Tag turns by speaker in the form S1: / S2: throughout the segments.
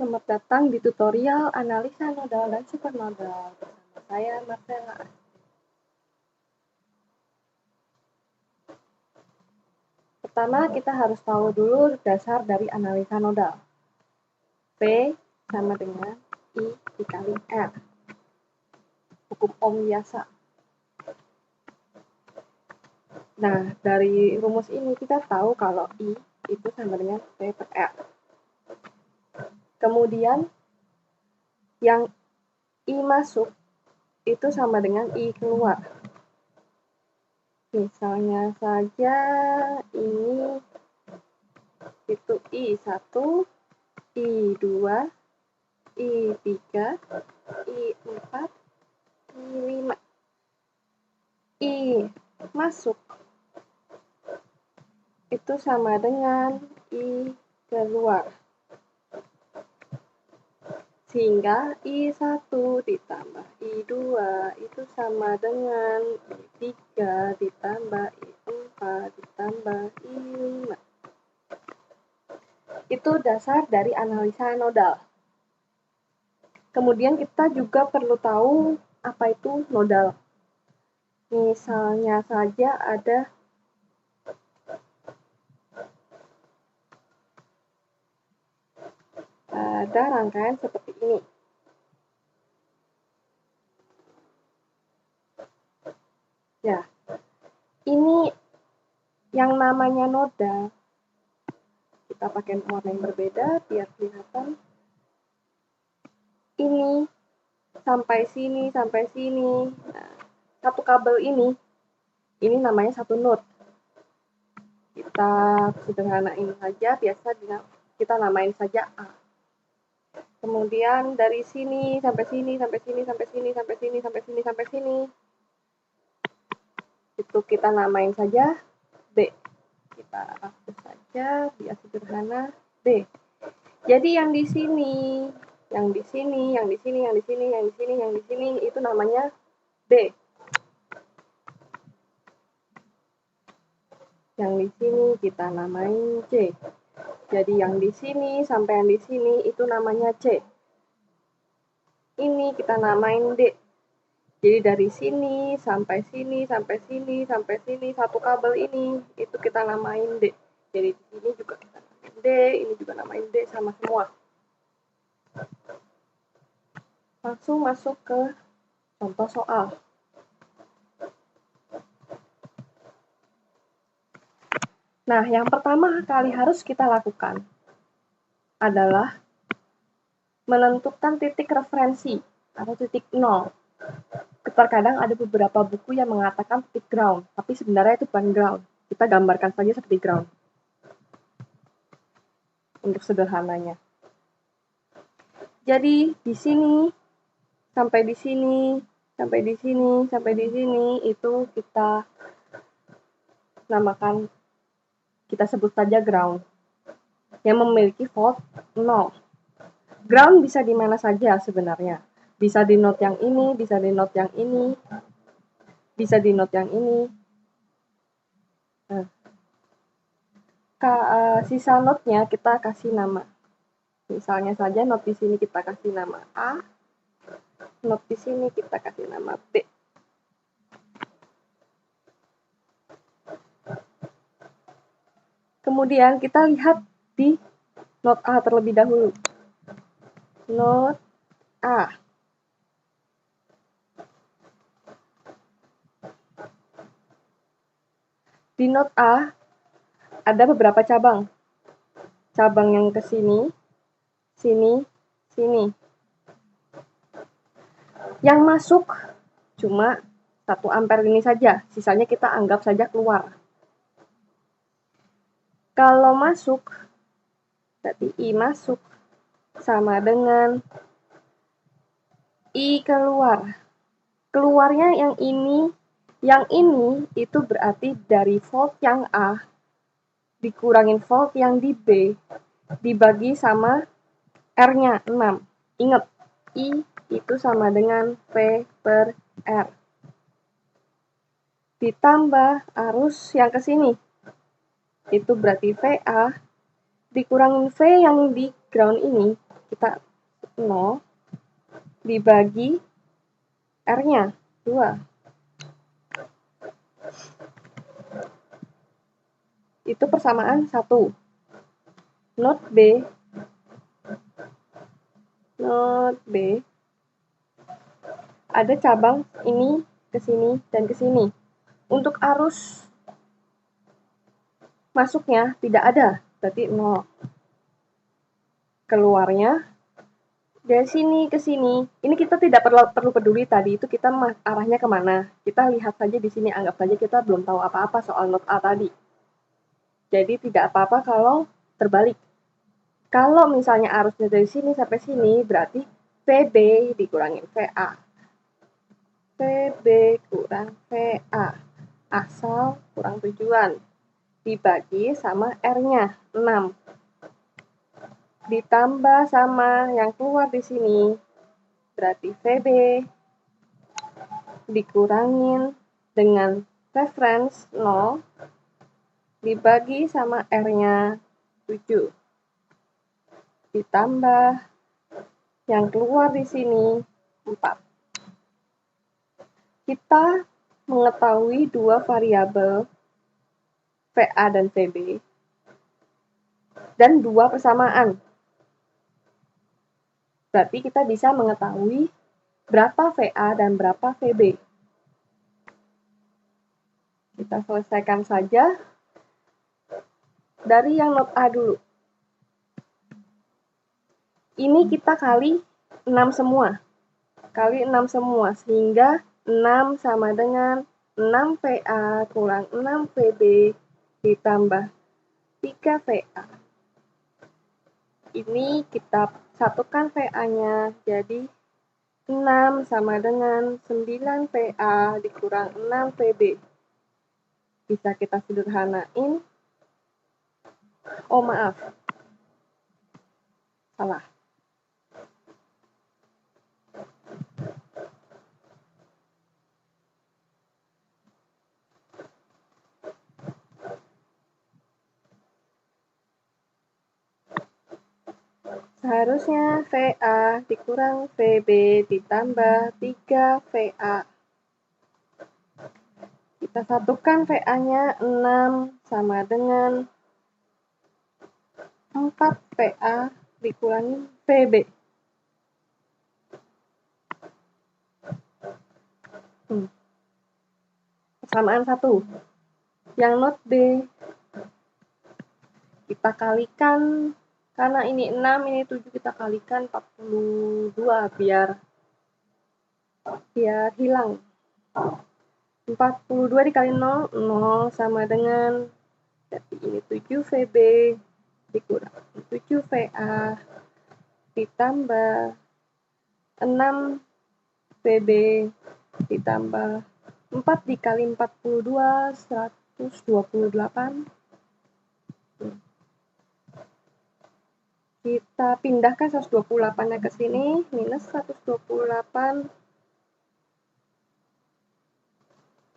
S1: Selamat datang di tutorial analisa nodal dan supernodal bersama saya Marcella. Pertama, kita harus tahu dulu dasar dari analisa nodal. P sama dengan I dikali R. Hukum Ohm biasa. Nah, dari rumus ini kita tahu kalau I itu sama dengan P per R. Kemudian, yang I masuk itu sama dengan I keluar. Misalnya saja ini itu I1, I2, I3, I4, I5. I masuk itu sama dengan I keluar. Sehingga I1 ditambah I2 itu sama dengan I3 ditambah I4 ditambah I5. Itu dasar dari analisa nodal. Kemudian kita juga perlu tahu apa itu nodal. Misalnya saja ada rangkaian seperti ini. Ya, ini yang namanya nodal. Kita pakai warna yang berbeda biar kelihatan. Ini sampai sini, sampai sini. Nah, satu kabel ini namanya satu node. Kita sederhanain saja, biasa kita namain saja A. Kemudian dari sini sampai sini, sampai sini, sampai sini, sampai sini, sampai sini, sampai sini. Itu kita namain saja B. Kita hapus saja biar sederhana B. Jadi yang di sini, yang di sini, yang di sini, yang di sini, yang di sini, yang di sini itu namanya B. Yang di sini kita namain C. Jadi yang di sini sampai yang di sini itu namanya C. Ini kita namain D. Jadi dari sini sampai sini, sampai sini, sampai sini, satu kabel ini itu kita namain D. Jadi di sini juga kita namain D, ini juga namain D, sama semua. Langsung masuk ke contoh soal. Nah, yang pertama kali harus kita lakukan adalah menentukan titik referensi atau titik nol. Terkadang ada beberapa buku yang mengatakan titik ground, tapi sebenarnya itu bukan ground. Kita gambarkan saja seperti ground. Untuk sederhananya. Jadi di sini sampai di sini, sampai di sini, sampai di sini itu kita namakan, kita sebut saja ground. Yang memiliki volt 0. Ground bisa di mana saja sebenarnya. Bisa di node yang ini, bisa di node yang ini, bisa di node yang ini. Nah, sisa node-nya kita kasih nama. Misalnya saja node di sini kita kasih nama A, node di sini kita kasih nama B. Kemudian kita lihat di node A terlebih dahulu. Node A. Di node A ada beberapa cabang. Cabang yang ke sini, sini, sini. Yang masuk cuma 1 ampere ini saja, sisanya kita anggap saja keluar. Kalau masuk, berarti I masuk sama dengan I keluar. Keluarnya yang ini itu berarti dari volt yang A dikurangin volt yang di B dibagi sama R-nya 6. Ingat, I itu sama dengan P per R. Ditambah arus yang ke sini. Itu berarti VA dikurangin V yang di ground ini kita 0 dibagi R-nya 2. Itu persamaan 1. Note B, ada cabang ini ke sini dan ke sini. Untuk arus masuknya tidak ada, berarti 0. Keluarnya dari sini ke sini. Ini kita tidak perlu peduli tadi itu kita arahnya kemana. Kita lihat saja di sini, anggap saja kita belum tahu apa-apa soal not A tadi. Jadi tidak apa-apa kalau terbalik. Kalau misalnya arusnya dari sini sampai sini, berarti VB dikurangin VA. VB kurang VA. Asal kurang tujuan. Dibagi sama R-nya, 6. Ditambah sama yang keluar di sini, berarti VB dikurangin dengan reference 0 dibagi sama R-nya 7. Ditambah yang keluar di sini 4. Kita mengetahui dua variabel VA dan VB dan dua persamaan. Berarti kita bisa mengetahui berapa VA dan berapa VB. Kita selesaikan saja dari yang not A dulu. Ini kita kali 6 semua. Kali 6 semua, sehingga 6 sama dengan 6 VA kurang 6 VB ditambah 3 VA. Ini kita satukan VA-nya, jadi 6 sama dengan 9 VA dikurang 6 VB. Bisa kita sederhanain. Oh maaf, salah. Seharusnya VA dikurang VB ditambah 3 VA. Kita satukan VA-nya 6 sama dengan 4 VA dikurangi VB. Persamaan 1. Yang not B, kita kalikan, karena ini 6, ini 7, kita kalikan 42 biar hilang. 42 dikali 0, 0 sama dengan, jadi ini 7 VB dikurang 7 VA ditambah 6 VB ditambah 4 dikali 42, 128. Kita pindahkan 128-nya ke sini, minus 128.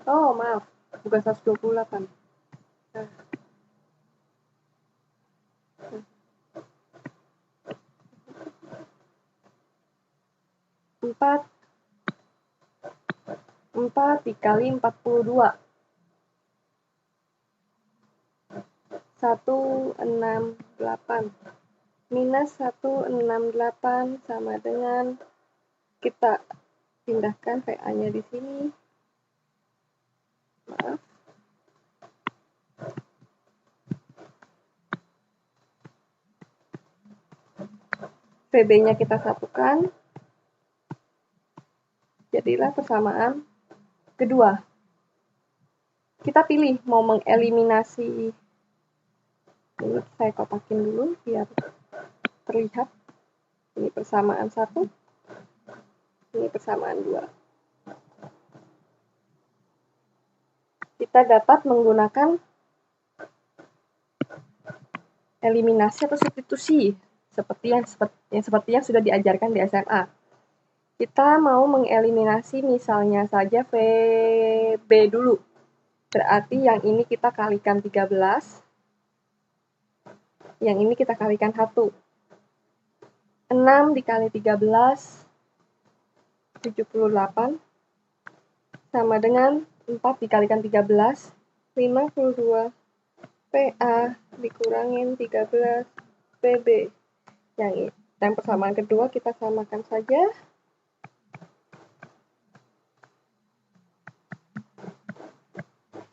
S1: Oh, maaf, bukan 128. Nah. 4 dikali 42. 168 minus 168 sama dengan, kita pindahkan VA-nya di sini. Maaf. VB-nya kita satukan. Jadilah persamaan kedua. Kita pilih mau mengeliminasi. Ini saya kotakin dulu biar terlihat. Ini persamaan 1. Ini persamaan 2. Kita dapat menggunakan eliminasi atau substitusi seperti yang sudah diajarkan di SMA. Kita mau mengeliminasi misalnya saja VB dulu. Berarti yang ini kita kalikan 13. Yang ini kita kalikan 1. 6 dikali 13, 78, sama dengan 4 dikalikan 13, 52, PA dikurangin 13, PB. Yang persamaan kedua kita samakan saja.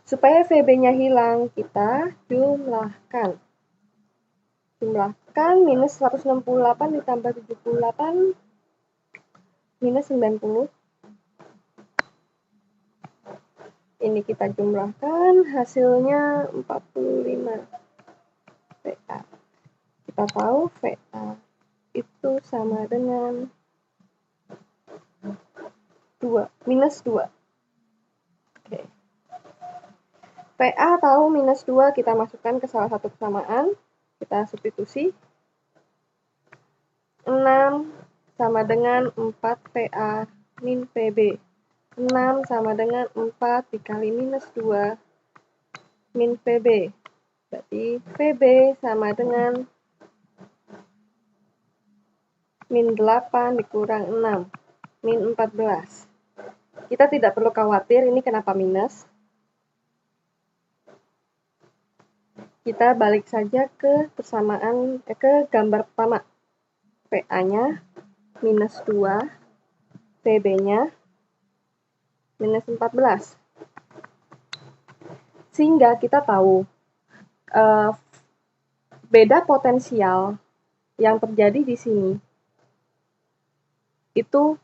S1: Supaya VB-nya hilang, kita jumlahkan. Minus 168 ditambah 78, minus 90. Ini kita jumlahkan, hasilnya 45 VA. Kita tahu VA itu sama dengan 2, minus 2. Oke. VA tahu minus 2, kita masukkan ke salah satu persamaan. Kita substitusi. 6 sama dengan 4 VA min VB. 6 sama dengan 4 dikali minus 2 min VB. Berarti VB sama dengan min 8 dikurang 6, min 14. Kita tidak perlu khawatir ini kenapa minus. Kita balik saja ke persamaan, ke gambar pertama. PA-nya minus 2, PB-nya minus 14. Sehingga kita tahu beda potensial yang terjadi di sini itu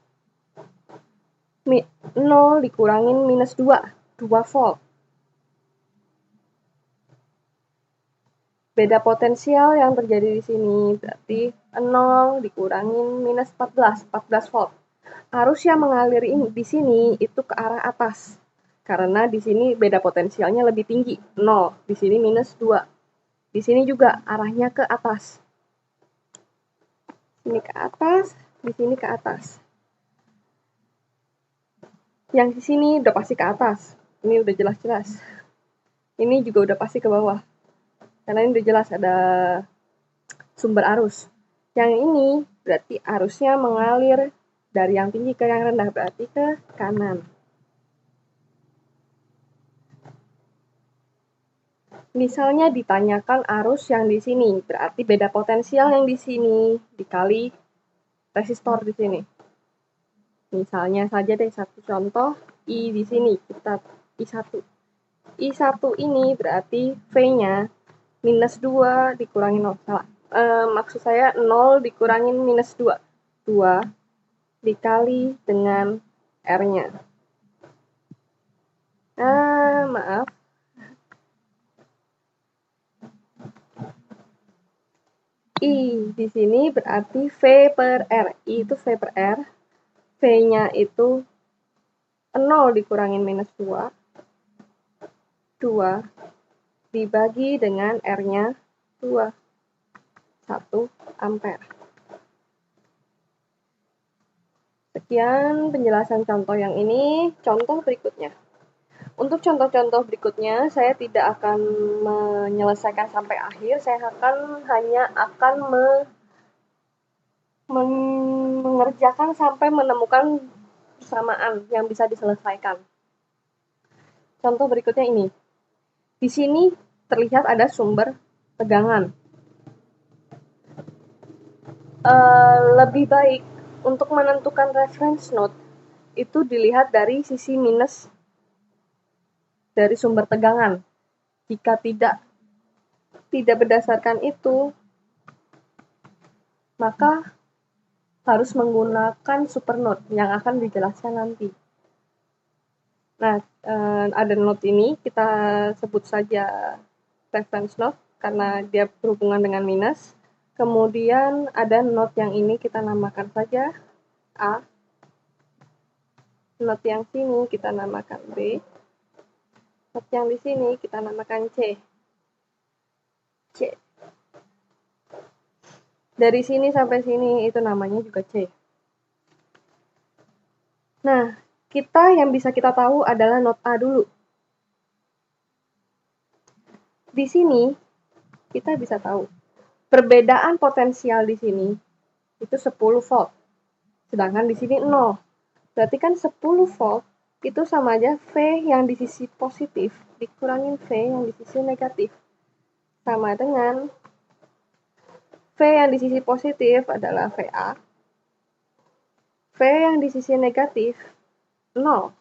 S1: 0 dikurangin minus 2 volt. Beda potensial yang terjadi di sini berarti 0 dikurangin minus 14 volt. Arus yang mengalir di sini itu ke arah atas. Karena di sini beda potensialnya lebih tinggi, 0. Di sini minus 2. Di sini juga arahnya ke atas. Ini ke atas, di sini ke atas. Yang di sini udah pasti ke atas. Ini udah jelas-jelas. Ini juga udah pasti ke bawah. Karena ini udah jelas ada sumber arus. Yang ini berarti arusnya mengalir dari yang tinggi ke yang rendah, berarti ke kanan. Misalnya ditanyakan arus yang di sini, berarti beda potensial yang di sini dikali resistor di sini. Misalnya saja deh satu contoh, I di sini kita I1. I1 ini berarti V-nya minus 2 dikurangi 0. Salah. Maksud saya 0 dikurangin minus 2. 2 dikali dengan R-nya. Maaf. I di sini berarti V per R. I itu V per R. V-nya itu 0 dikurangin minus 2. 2 dibagi dengan R-nya 2. 1 ampere. Sekian penjelasan contoh yang ini. Contoh berikutnya. Untuk contoh-contoh berikutnya, saya tidak akan menyelesaikan sampai akhir. Saya hanya akan mengerjakan sampai menemukan persamaan yang bisa diselesaikan. Contoh berikutnya ini. Di sini terlihat ada sumber tegangan. Lebih baik untuk menentukan reference node itu dilihat dari sisi minus dari sumber tegangan. Jika tidak berdasarkan itu, maka harus menggunakan supernode yang akan dijelaskan nanti. Nah, ada node ini kita sebut saja reference node karena dia berhubungan dengan minus. Kemudian ada node yang ini kita namakan saja A. Node yang sini kita namakan B. Node yang di sini kita namakan C. Dari sini sampai sini itu namanya juga C. Nah, yang bisa kita tahu adalah node A dulu. Di sini kita bisa tahu perbedaan potensial di sini itu 10 volt. Sedangkan di sini 0. Berarti kan 10 volt itu sama aja V yang di sisi positif dikurangin V yang di sisi negatif. Sama dengan V yang di sisi positif adalah VA. V yang di sisi negatif 0.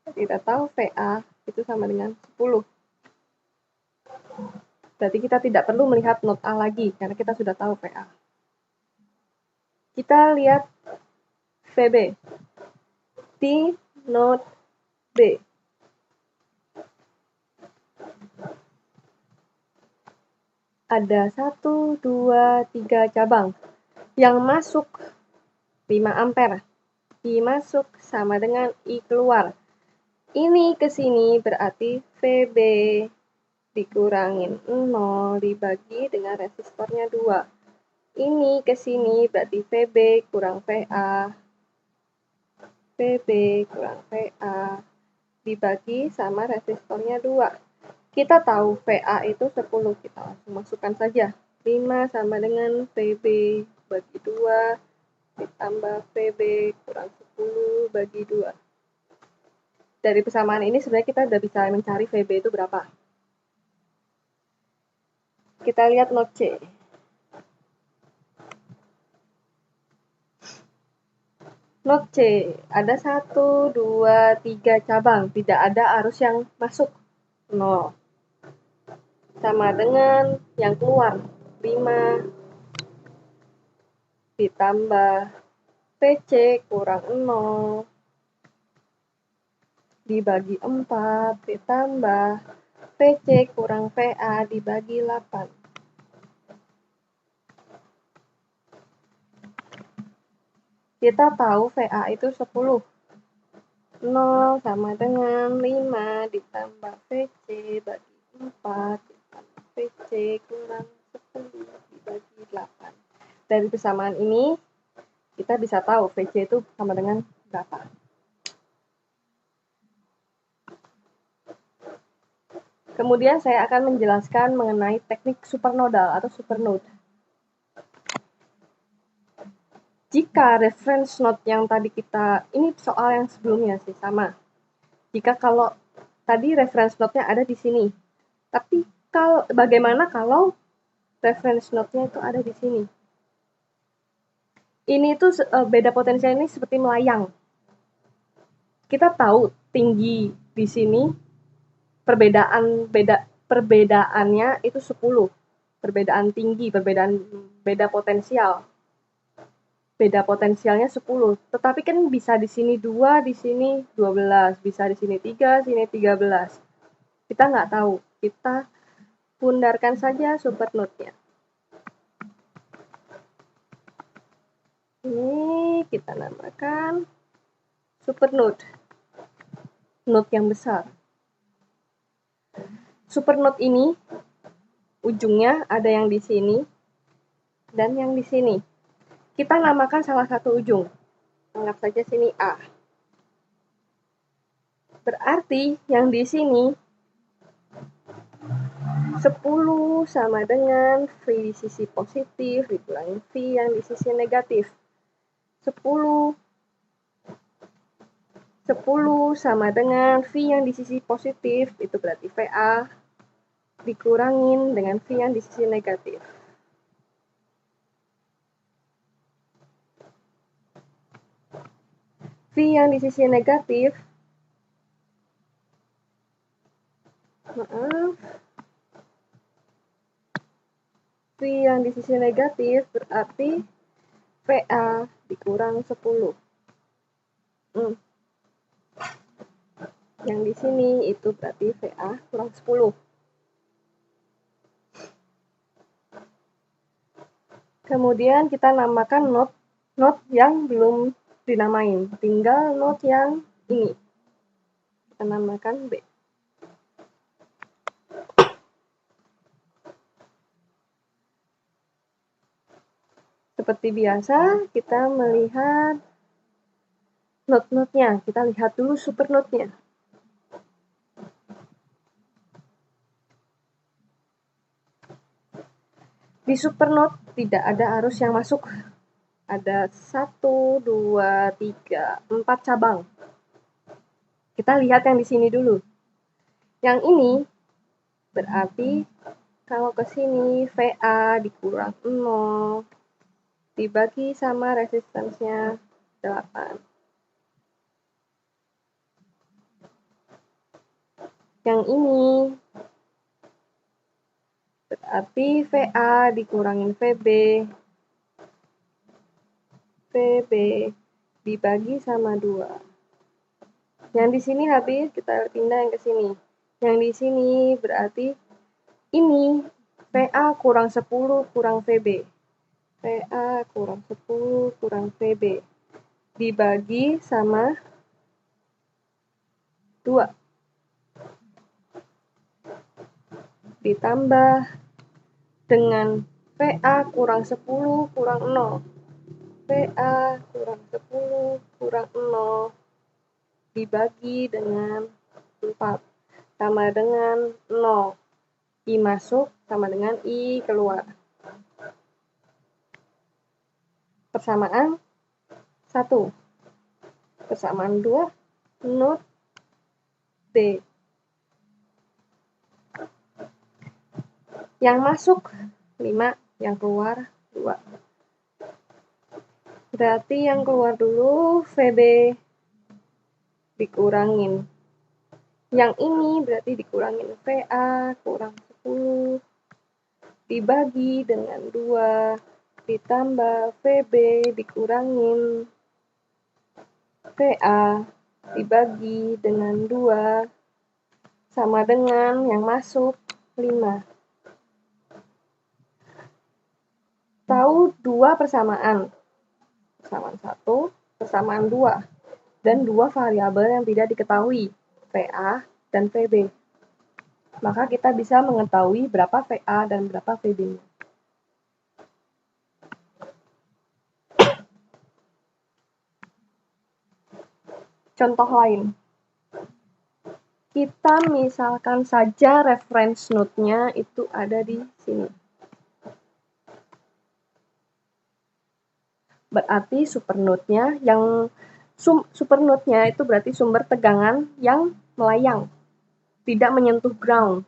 S1: Kita tahu VA itu sama dengan 10. Berarti kita tidak perlu melihat not A lagi, karena kita sudah tahu VA. Kita lihat VB. Di not B. Ada 1, 2, 3 cabang. Yang masuk 5 ampere. I masuk sama dengan I keluar. Ini ke sini berarti VB dikurangin 0 dibagi dengan resistornya 2. Ini ke sini berarti VB kurang VA. VB kurang VA dibagi sama resistornya 2. Kita tahu VA itu 10, kita langsung masukkan saja. 5 sama dengan VB bagi 2 ditambah VB kurang 10 bagi 2. Dari persamaan ini sebenarnya kita udah bisa mencari VB itu berapa. Kita lihat not C. Not C, ada 1, 2, 3 cabang, tidak ada arus yang masuk, 0. Sama dengan yang keluar, 5 ditambah PC kurang 0 dibagi 4 ditambah PC kurang VA dibagi 8. Kita tahu VA itu 10. 0 sama dengan 5 ditambah PC bagi 4 ditambah PC kurang 10 dibagi 8. Dari persamaan ini, kita bisa tahu VC itu sama dengan berapa. Kemudian saya akan menjelaskan mengenai teknik supernodal atau supernode. Jika reference node yang tadi kita, ini soal yang sebelumnya sih, sama. Jika kalau tadi reference node-nya ada di sini, tapi bagaimana kalau reference node-nya itu ada di sini? Ini tuh beda potensial ini seperti melayang. Kita tahu tinggi di sini perbedaannya itu 10. Perbedaan tinggi, beda potensial. Beda potensialnya 10. Tetapi kan bisa di sini 2, di sini 12, bisa di sini 3, sini 13. Kita nggak tahu. Kita pundarkan saja supernode-nya. Ini kita namakan supernode. Node yang besar. Supernode ini ujungnya ada yang di sini dan yang di sini. Kita namakan salah satu ujung. Anggap saja sini A. Berarti yang di sini 10 sama dengan V di sisi positif dikurangi V yang di sisi negatif. 10 sama dengan V yang di sisi positif, itu berarti VA dikurangin dengan V yang di sisi negatif. V yang di sisi negatif, V yang di sisi negatif berarti VA dikurang 10. Yang di sini itu berarti VA kurang 10. Kemudian kita namakan node yang belum dinamain, tinggal node yang ini. Kita namakan B. Seperti biasa, kita melihat node-node-nya. Kita lihat dulu supernode-nya. Di supernode tidak ada arus yang masuk. Ada 1, 2, 3, 4 cabang. Kita lihat yang di sini dulu. Yang ini berarti kalau ke sini VA dikurang 0 dibagi sama resistansnya 8. Yang ini berarti VA dikurangin VB dibagi sama 2. Yang di sini habis, kita pindah yang ke sini. Yang di sini berarti ini VA kurang 10 kurang VB. VA kurang 10 kurang VB. Dibagi sama 2. Ditambah dengan VA kurang 10 kurang 0. VA kurang 10 kurang 0 dibagi dengan 4 sama dengan 0. I masuk sama dengan I keluar. Persamaan 1. Persamaan 2. Not B. Yang masuk 5, yang keluar 2. Berarti yang keluar dulu VB dikurangin. Yang ini berarti dikurangin VA kurang 10 dibagi dengan 2 ditambah VB dikurangin VA dibagi dengan 2 sama dengan yang masuk 5. Tahu 2 persamaan. Persamaan 1, persamaan 2. Dan 2 variabel yang tidak diketahui, VA dan VB. Maka kita bisa mengetahui berapa VA dan berapa VB-nya. Contoh lain. Kita misalkan saja reference node-nya itu ada di sini. Berarti supernode-nya supernode-nya itu berarti sumber tegangan yang melayang, tidak menyentuh ground.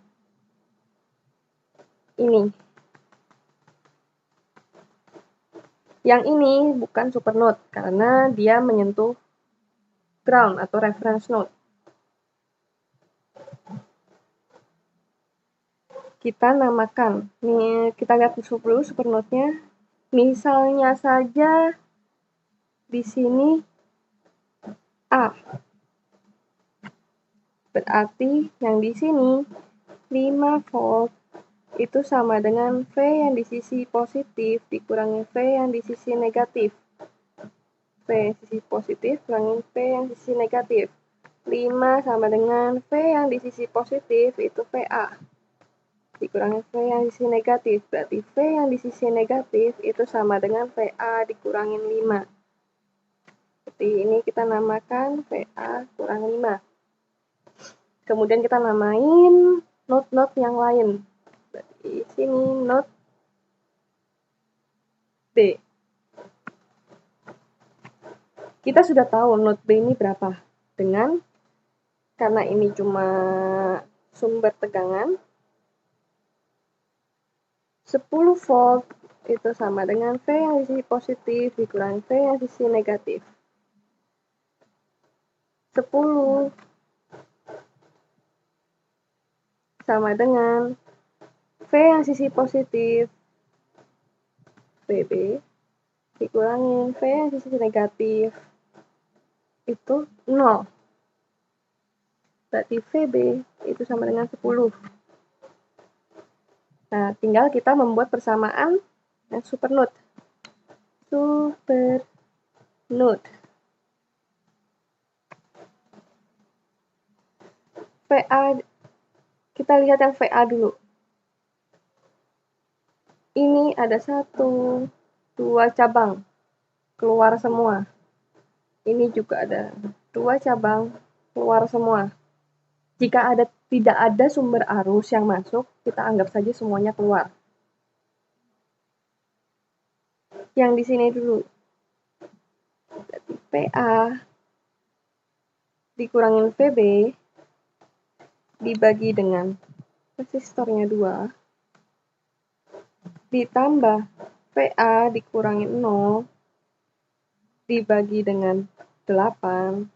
S1: Ini. Yang ini bukan supernode karena dia menyentuh ground atau reference node. Kita namakan. Nih, kita lihat dulu supernode-nya. Misalnya saja di sini A. Berarti yang di sini 5 volt itu sama dengan V yang di sisi positif dikurangi V yang di sisi negatif. V sisi positif kurangin V yang di sisi negatif. 5 sama dengan V yang di sisi positif itu VA. Dikurangi V yang di sisi negatif. Berarti V yang di sisi negatif itu sama dengan VA dikurangin 5. Seperti ini kita namakan VA kurang 5. Kemudian kita namain node-node yang lain. Berarti sini node B. Kita sudah tahu node B ini berapa. Karena ini cuma sumber tegangan, 10 volt itu sama dengan V yang di sisi positif dikurangi V yang di sisi negatif. 10 sama dengan V yang sisi positif VB dikurangin V yang sisi negatif itu 0. Berarti VB itu sama dengan 10. Nah, tinggal kita membuat persamaan yang supernode. Supernode. VA, kita lihat yang VA dulu. Ini ada 1, 2 cabang, keluar semua. Ini juga ada 2 cabang, keluar semua. Jika tidak ada sumber arus yang masuk, kita anggap saja semuanya keluar. Yang di sini dulu. VA dikurangin VB dibagi dengan resistornya 2 ditambah VA dikurangin 0 dibagi dengan 8.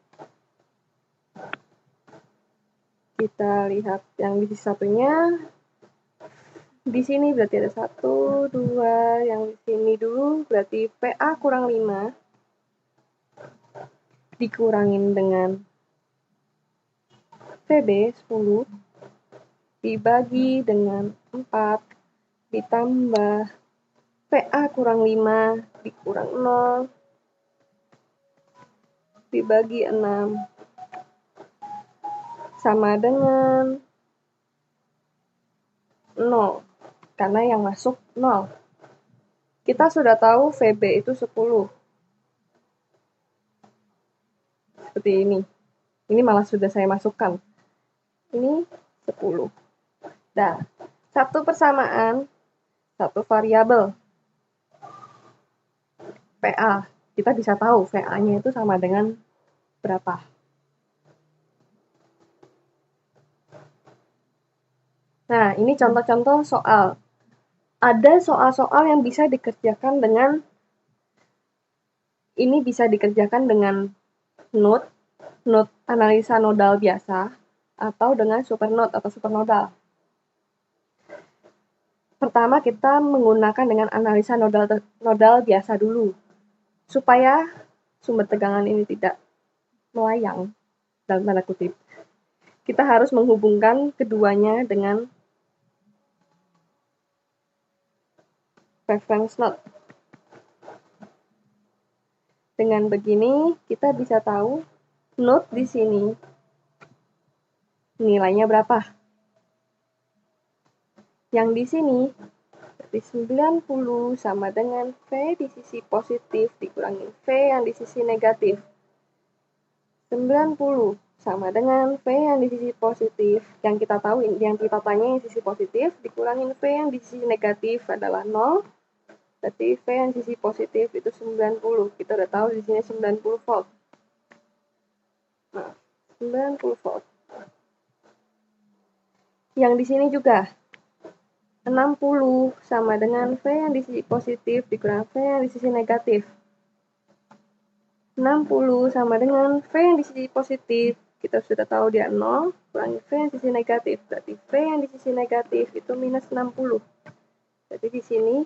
S1: Kita lihat yang di sisi satunya. Di sini berarti ada 1, 2, yang di sini dulu berarti PA kurang 5 dikurangin dengan VB 10 dibagi dengan 4 ditambah PA kurang 5 dikurang 0 dibagi 6 sama dengan 0, karena yang masuk 0. Kita sudah tahu VB itu 10. Seperti ini. Ini malah sudah saya masukkan. Ini 10. Nah, satu persamaan, satu variabel. PA. Kita bisa tahu VA-nya itu sama dengan berapa. Nah, ini contoh-contoh soal. Ada soal-soal yang bisa dikerjakan dengan node analisa nodal biasa, atau dengan supernode atau supernodal. Pertama, kita menggunakan dengan analisa nodal biasa dulu, supaya sumber tegangan ini tidak melayang, dalam tanda kutip. Kita harus menghubungkan keduanya dengan reference node. Dengan begini, kita bisa tahu node di sini nilainya berapa. Yang di sini, berarti 90 sama dengan V di sisi positif dikurangi V yang di sisi negatif. 90 sama dengan V yang di sisi positif. Yang kita tahu, yang kita tanya yang sisi positif, dikurangin V yang di sisi negatif adalah 0. Berarti V yang sisi positif itu 90. Kita udah tahu di sini 90 volt. Nah, 90 volt. Yang di sini juga 60 sama dengan V yang di sisi positif dikurang V yang di sisi negatif. 60 sama dengan V yang di sisi positif. Kita sudah tahu dia 0, kurangi V yang di sisi negatif. Berarti V yang di sisi negatif itu minus 60. Jadi di sini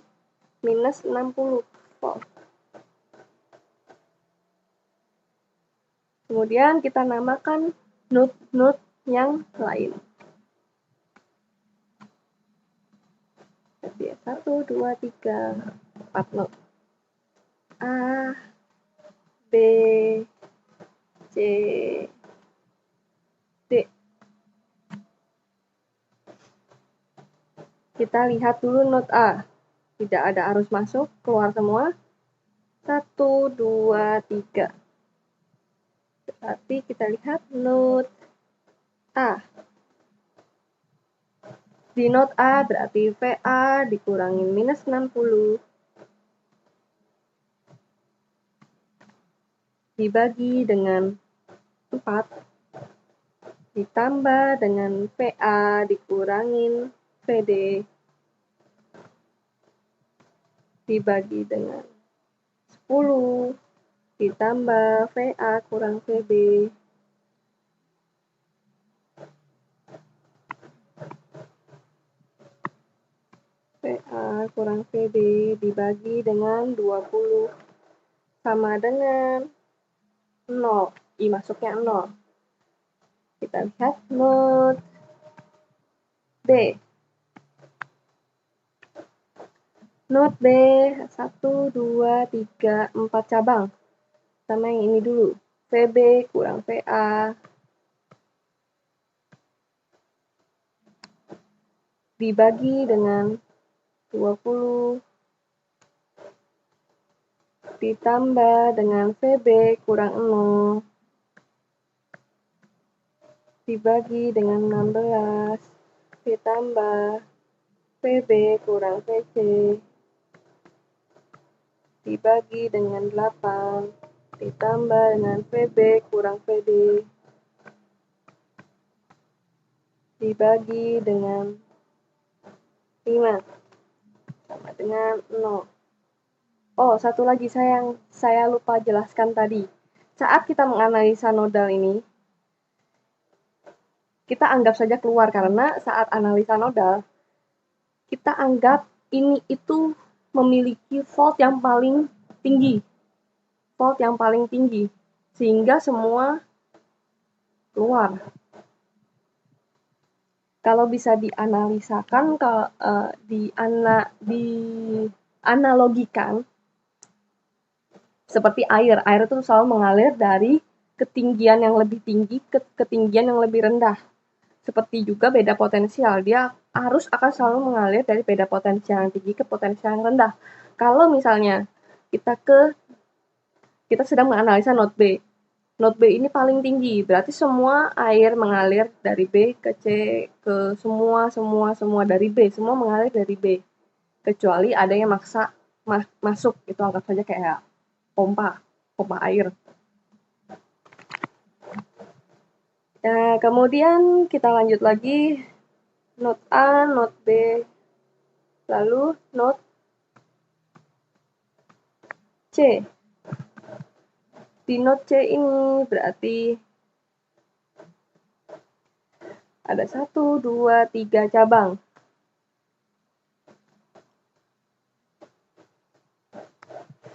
S1: minus 60 volt. Kemudian kita namakan node-node yang lain. Jadi 1, 2, 3, 4 node. A, B, C, D. Kita lihat dulu node A. Tidak ada arus masuk, keluar semua. 1, 2, 3. Berarti kita lihat node A. Di node A berarti VA dikurangin minus 60 dibagi dengan 4 ditambah dengan VA dikurangin VD dibagi dengan 10 ditambah VA kurang VB VA kurang VB dibagi dengan 20 sama dengan 0. I masuknya 0. Kita lihat node B. Node B 1, 2, 3, 4 cabang. Sama yang ini dulu. VB kurang VA dibagi dengan 20 ditambah dengan VB kurang 0 dibagi dengan 16 ditambah VB kurang VC dibagi dengan 8 ditambah dengan VB kurang VD dibagi dengan 5 sama dengan 0. Oh, satu lagi saya lupa jelaskan tadi. Saat kita menganalisa nodal ini, kita anggap saja keluar karena saat analisa nodal, kita anggap ini itu memiliki volt yang paling tinggi. Volt yang paling tinggi. Sehingga semua keluar. Kalau bisa dianalisakan, dianalogikan, seperti air itu selalu mengalir dari ketinggian yang lebih tinggi ke ketinggian yang lebih rendah. Seperti juga beda potensial, dia arus akan selalu mengalir dari beda potensial yang tinggi ke potensial yang rendah. Kalau misalnya kita sedang menganalisa node B. Node B ini paling tinggi, berarti semua air mengalir dari B ke C, ke semua dari B, semua mengalir dari B. Kecuali ada yang masuk, itu anggap saja kayak pompa air. Nah, kemudian kita lanjut lagi, node A, node B, lalu node C. Di node C ini berarti ada 1, 2, 3 cabang.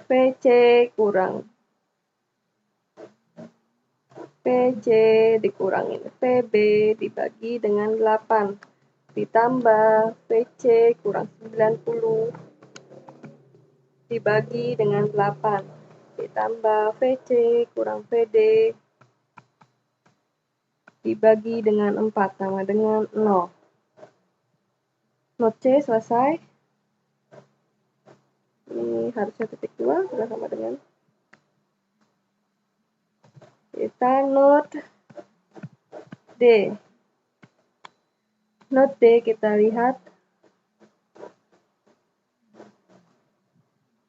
S1: PC kurang PC dikurangin PB dibagi dengan 8 ditambah PC kurang 90 dibagi dengan 8 ditambah VC kurang VD dibagi dengan 4 sama dengan 0. Node C selesai. Ini harusnya titik 2 sudah sama dengan kita node D. Node D kita lihat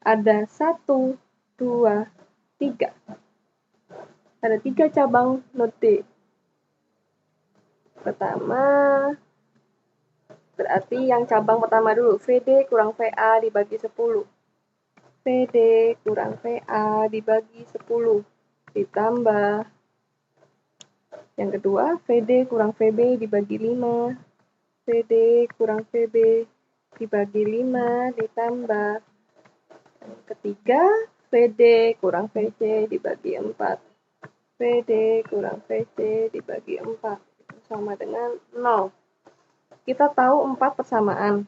S1: ada 1, 2, 3. Ada 3 cabang node D. Pertama, berarti yang cabang pertama dulu, VD kurang VA dibagi 10. VD kurang VA dibagi 10. Ditambah yang kedua, VD kurang VB dibagi 5. VD kurang VB dibagi 5 ditambah yang ketiga, VD kurang VC dibagi 4. VD kurang VC dibagi 4 sama dengan 0. Kita tahu 4 persamaan.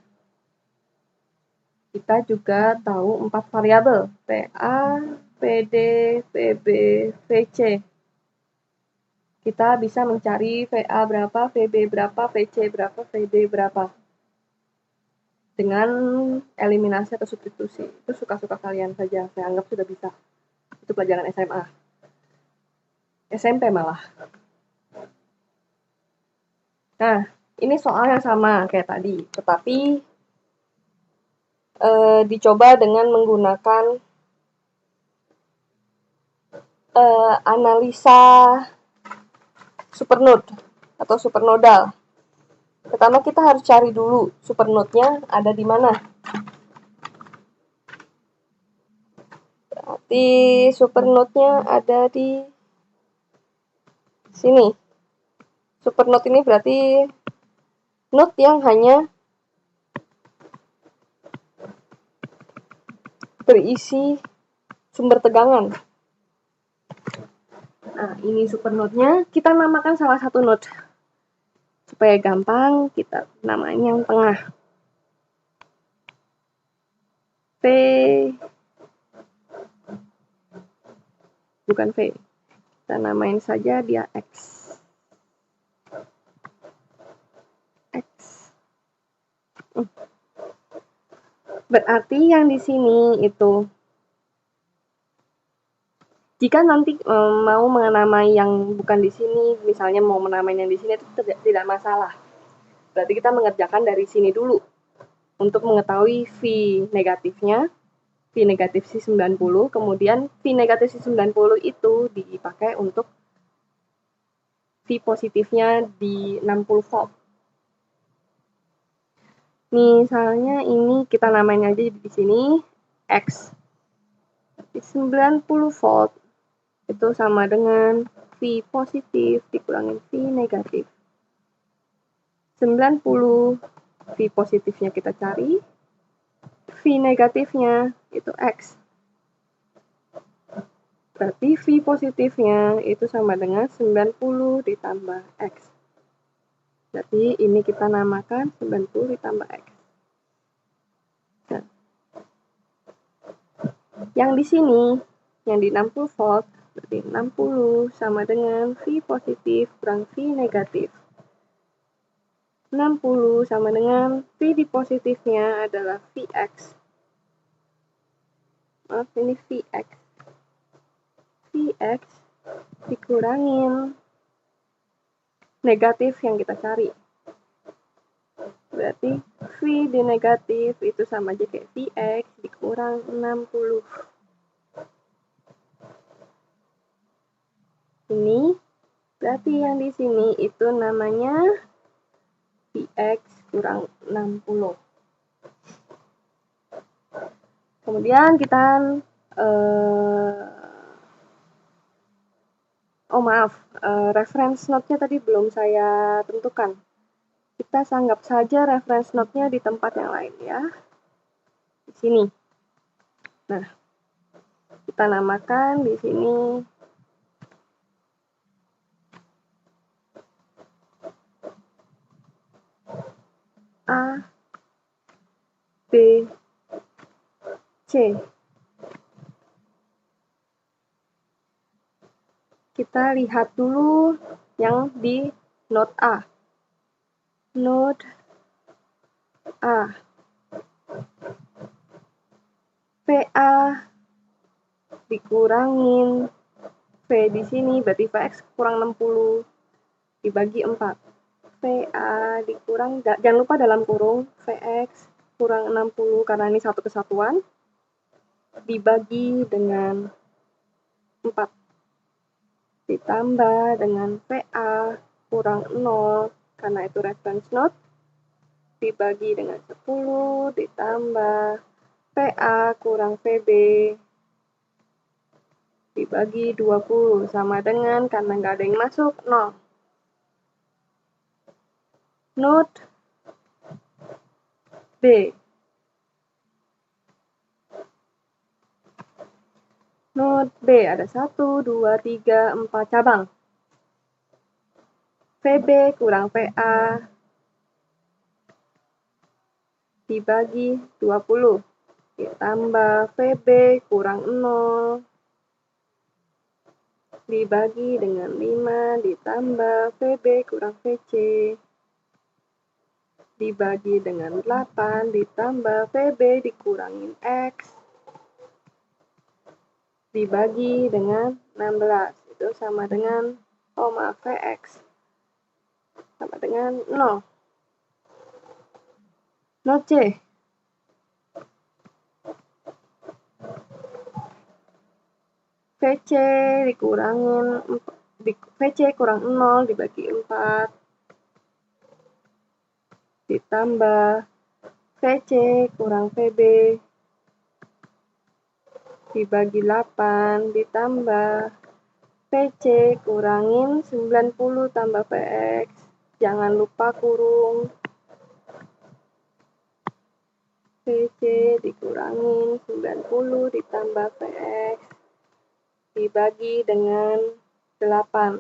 S1: Kita juga tahu 4 variabel, PA, PD, VB, VC. Kita bisa mencari VA berapa, VB berapa, VC berapa, VD berapa. Dengan eliminasi atau substitusi. Itu suka-suka kalian saja, saya anggap sudah bisa. Itu pelajaran SMA. SMP malah. Nah, ini soal yang sama kayak tadi, tetapi dicoba dengan menggunakan analisa supernode atau supernodal. Pertama kita harus cari dulu supernode-nya ada di mana. Berarti supernode-nya ada di sini. Supernode ini berarti node yang hanya berisi sumber tegangan. Nah, ini supernode-nya, kita namakan salah satu node. Supaya gampang, kita namain yang tengah. V, bukan V. Kita namain saja dia X. X. Berarti yang di sini itu, jika nanti mau menamai yang bukan di sini, misalnya mau menamai yang di sini itu tidak masalah. Berarti kita mengerjakan dari sini dulu untuk mengetahui V negatifnya V negatif si 90, kemudian V negatif si 90 itu dipakai untuk V positifnya di 60 volt. Misalnya ini kita namain aja di sini X. 90 volt itu sama dengan V positif dikurangin V negatif. 90 V positifnya kita cari, V negatifnya itu X. Berarti V positifnya itu sama dengan 90 ditambah X. Berarti ini kita namakan 90 ditambah X. Nah, yang di sini, yang di 60 volt, berarti 60 sama dengan V positif kurang V negatif. 60 sama dengan V di positifnya adalah Vx. Maaf, ini Vx. Vx dikurangin negatif yang kita cari. Berarti V di negatif itu sama aja kayak Vx dikurang 60. Ini berarti yang di sini itu namanya Vx kurang 60. Kemudian kita reference node-nya tadi belum saya tentukan. Kita anggap saja reference node-nya di tempat yang lain ya. Di sini. Nah, kita namakan di sini A, B, C. Kita lihat dulu yang di node A. Node A. VA dikurangin V di sini berarti Vx kurang 60 dibagi 4. VA dikurang, jangan lupa dalam kurung Vx kurang 60 karena ini satu kesatuan dibagi dengan 4 ditambah dengan VA kurang 0 karena itu reference node dibagi dengan 10 ditambah VA kurang VB dibagi 20 sama dengan karena nggak ada yang masuk 0. Node B. Node B ada 1, 2, 3, 4 cabang. VB kurang VA dibagi 20 ditambah VB kurang 0 dibagi dengan 5 ditambah VB kurang VC dibagi dengan 8 ditambah VB dikurangin X dibagi dengan 16 itu sama dengan Vx sama dengan 0. Node C. VC dikurangin VC kurang 0 dibagi 4 ditambah VC kurang VB dibagi 8 ditambah VC kurangin 90 tambah Vx. Jangan lupa kurung. VC dikurangin 90 ditambah Vx dibagi dengan 8.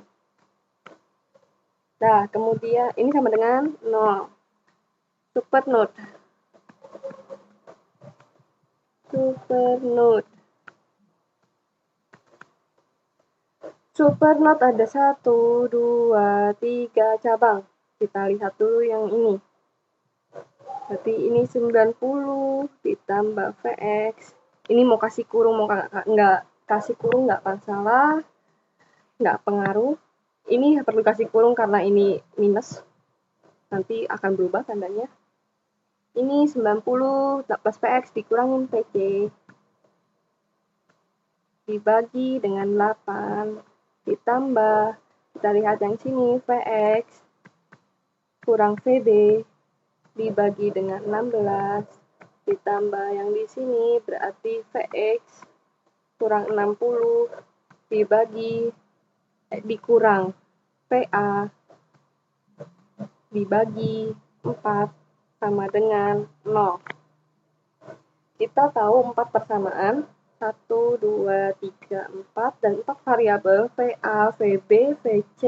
S1: Nah, kemudian ini sama dengan 0. Supernode. Supernode ada 1, 2, 3 cabang. Kita lihat dulu yang ini. Berarti ini 90 ditambah Vx. Ini mau kasih kurung, mau nggak kasih kurung nggak masalah. Nggak pengaruh. Ini perlu kasih kurung karena ini minus. Nanti akan berubah tandanya. Ini 90 plus Vx dikurangin Vc. dibagi dengan 8 ditambah, kita lihat yang sini, Vx kurang Vb dibagi dengan 16 ditambah yang di sini berarti Vx kurang 60 dikurang Va dibagi 4 sama dengan 0. Kita tahu 4 persamaan 1, 2, 3, 4 dan 4 variabel Va, Vb, Vc,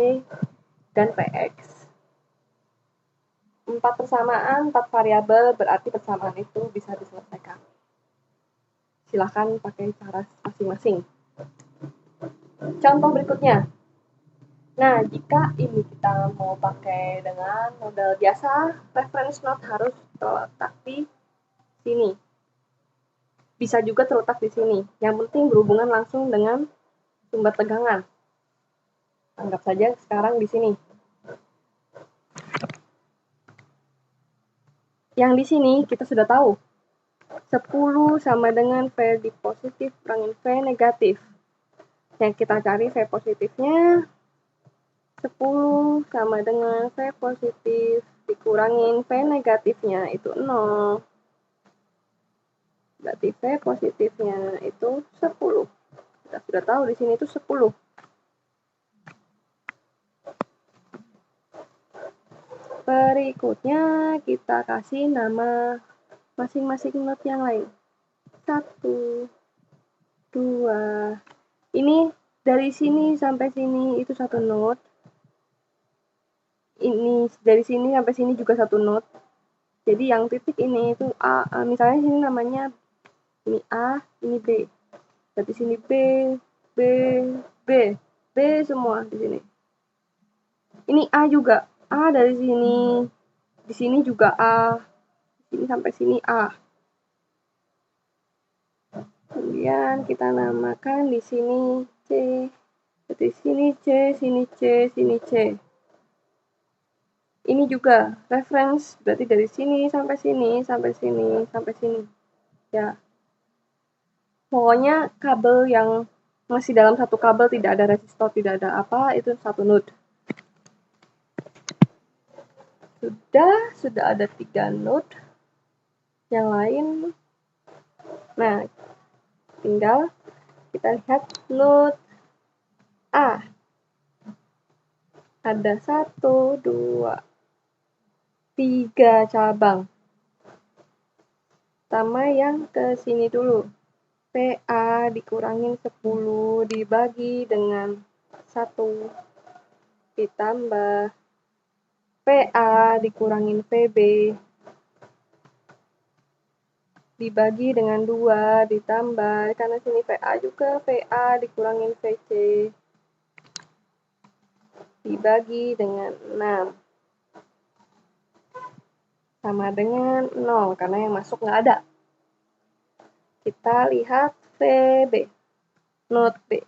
S1: dan Vx. 4 persamaan, 4 variabel berarti persamaan itu bisa diselesaikan. Silahkan pakai cara masing-masing. Contoh berikutnya. Nah, jika ini kita mau pakai dengan model biasa, reference node harus terletak di sini. Bisa juga terletak di sini. Yang penting berhubungan langsung dengan sumber tegangan. Anggap saja sekarang di sini. Yang di sini kita sudah tahu. 10 sama dengan V di positif kurangin V negatif. Yang kita cari V positifnya 10 sama dengan V positif dikurangin V negatifnya itu 0. Berarti V positifnya itu 10. Kita sudah tahu di sini itu 10. Berikutnya kita kasih nama masing-masing node yang lain. 1, 2. Ini dari sini sampai sini itu satu node. Ini dari sini sampai sini juga satu node. Jadi yang titik ini itu A, misalnya sini namanya ini A, ini B. Berarti sini B, B, B, B semua di sini. Ini A juga, A dari sini, di sini juga A, sini sampai sini A. Kemudian kita namakan di sini C, berarti sini C, sini C, sini C. Ini juga reference, berarti dari sini sampai sini, sampai sini, sampai sini. Ya. Pokoknya kabel yang masih dalam satu kabel tidak ada resistor, tidak ada apa, itu satu node. Sudah ada 3 node. Yang lain, nah, tinggal kita lihat node A. Ada 1, 2, 3 cabang. Pertama yang ke sini dulu. PA dikurangin 10 dibagi dengan 1 ditambah PA dikurangin VB dibagi dengan 2 ditambah, karena sini VA juga, VA dikurangin VC dibagi dengan 6 sama dengan 0 karena yang masuk nggak ada. Kita lihat VB, node B.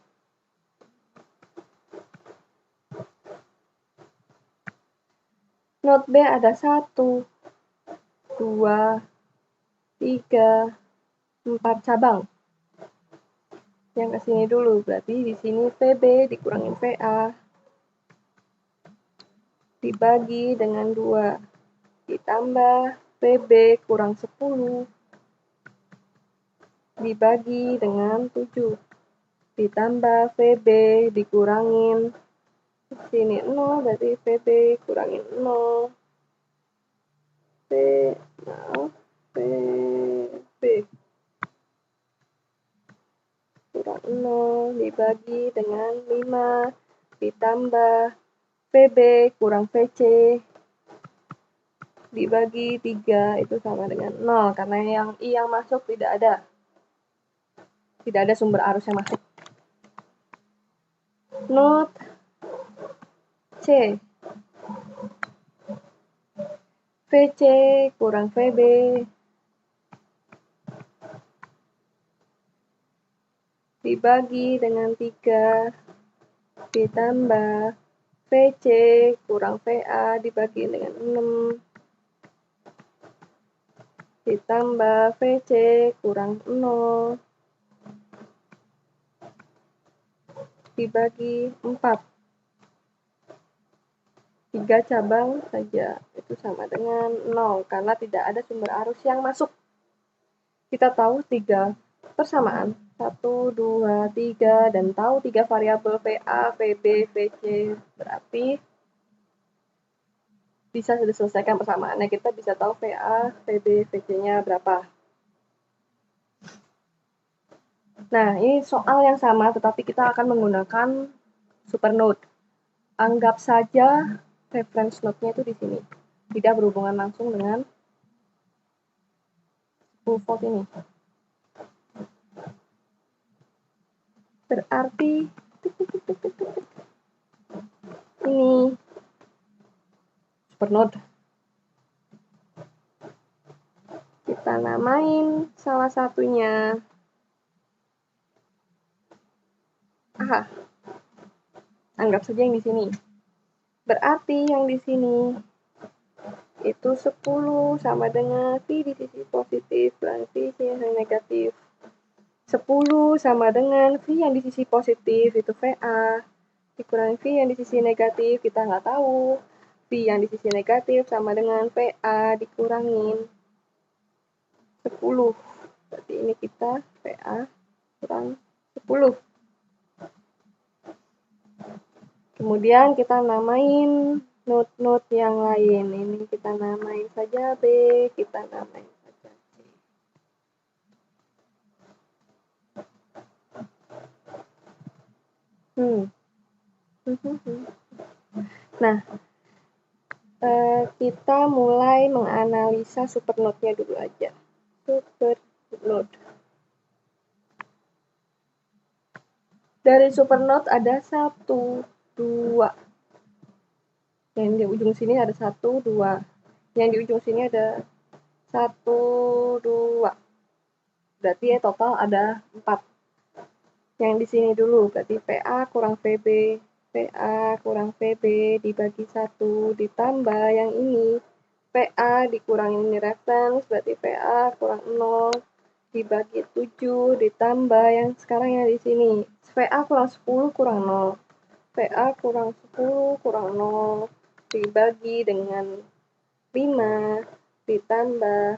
S1: Node B ada 1, 2, 3, 4 cabang. Yang ke sini dulu, berarti di sini VB dikurangin VA dibagi dengan 2 ditambah VB kurang 10 dibagi dengan 7 ditambah VB dikurangin sini 0, berarti VB kurangin 0 VB kurang 0 dibagi dengan 5 ditambah VB kurang VC dibagi 3 itu sama dengan 0 karena yang I yang masuk tidak ada sumber arus yang masuk. Node C, VC kurang VB dibagi dengan 3 ditambah VC kurang VA dibagi dengan 6 ditambah VC kurang 0 dibagi 4. 3 cabang saja, itu sama dengan 0, karena tidak ada sumber arus yang masuk. Kita tahu 3 persamaan, 1, 2, 3, dan tahu 3 variabel VA, VB, VC, berarti bisa diselesaikan persamaannya. Kita bisa tahu VA, VB, VC-nya berapa. Nah, ini soal yang sama, tetapi kita akan menggunakan supernode. Anggap saja reference node-nya itu di sini. Tidak berhubungan langsung dengan 10 volt ini. Berarti ini supernode. Kita namain salah satunya A. Anggap saja yang di sini. Berarti yang di sini itu 10 sama dengan V di sisi positif dan V di sisi negatif. 10 sama dengan V yang di sisi positif itu VA dikurangi V yang di sisi negatif, kita nggak tahu. V yang di sisi negatif sama dengan VA dikurangin 10. Berarti ini kita VA kurang 10. Kemudian kita namain node-node yang lain. Ini kita namain saja B, kita namain saja C. Nah, kita mulai menganalisa supernode-nya dulu aja. Supernode. Dari supernode ada 1, 2. Yang di ujung sini ada 1, 2. Yang di ujung sini ada 1, 2. Berarti ya total ada 4. Yang di sini dulu, berarti VA kurang VB. VA kurang VB dibagi 1 ditambah yang ini. VA dikurangin ini reference, berarti VA kurang 0 dibagi 7 ditambah yang sekarang yang di sini. VA kurang 10 kurang 0. VA kurang 10 kurang 0 dibagi dengan 5 ditambah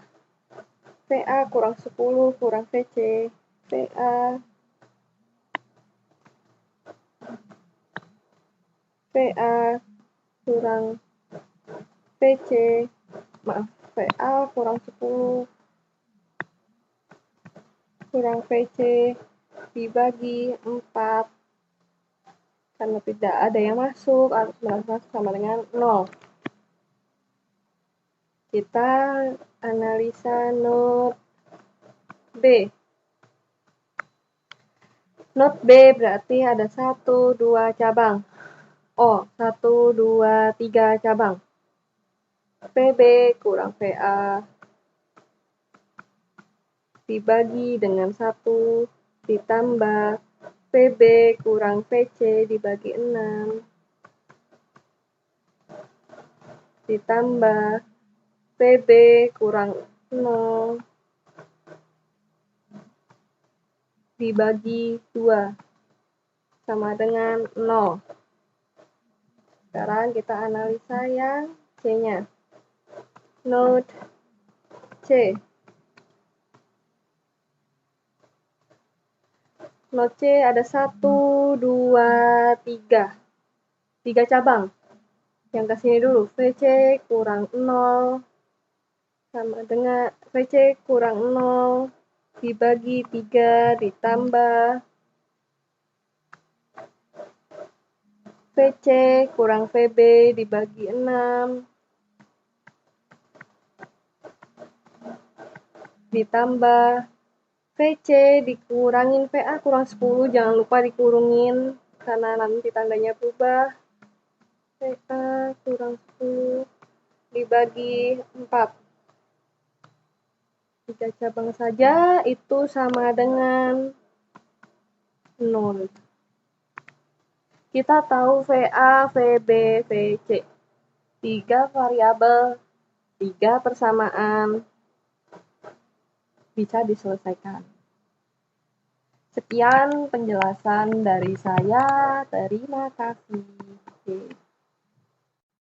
S1: VA kurang 10 kurang VC. VA kurang VC. Maaf, VA kurang 10 kurang VC dibagi 4. Karena tidak ada yang masuk, arus masuk sama dengan 0. Kita analisa node B. Node B berarti ada 1, 2 cabang. 1, 2, 3 cabang. VB kurang VA dibagi dengan 1 ditambah VB kurang VC dibagi 6 ditambah VB kurang 0 dibagi 2 sama dengan 0. Sekarang kita analisa yang C-nya. Node C. Node C ada 1, 2, 3. 3 cabang. Yang ke sini dulu, VC kurang 0 sama dengan VC kurang 0 dibagi 3 ditambah VC kurang VB dibagi 6 ditambah VC dikurangin VA kurang 10, jangan lupa dikurungin karena nanti tandanya berubah. VA kurang 10 dibagi 4. 3 cabang saja itu sama dengan 0. Kita tahu VA, VB, VC. 3 variabel, 3 persamaan bisa diselesaikan. Sekian penjelasan dari saya, terima kasih. Oke.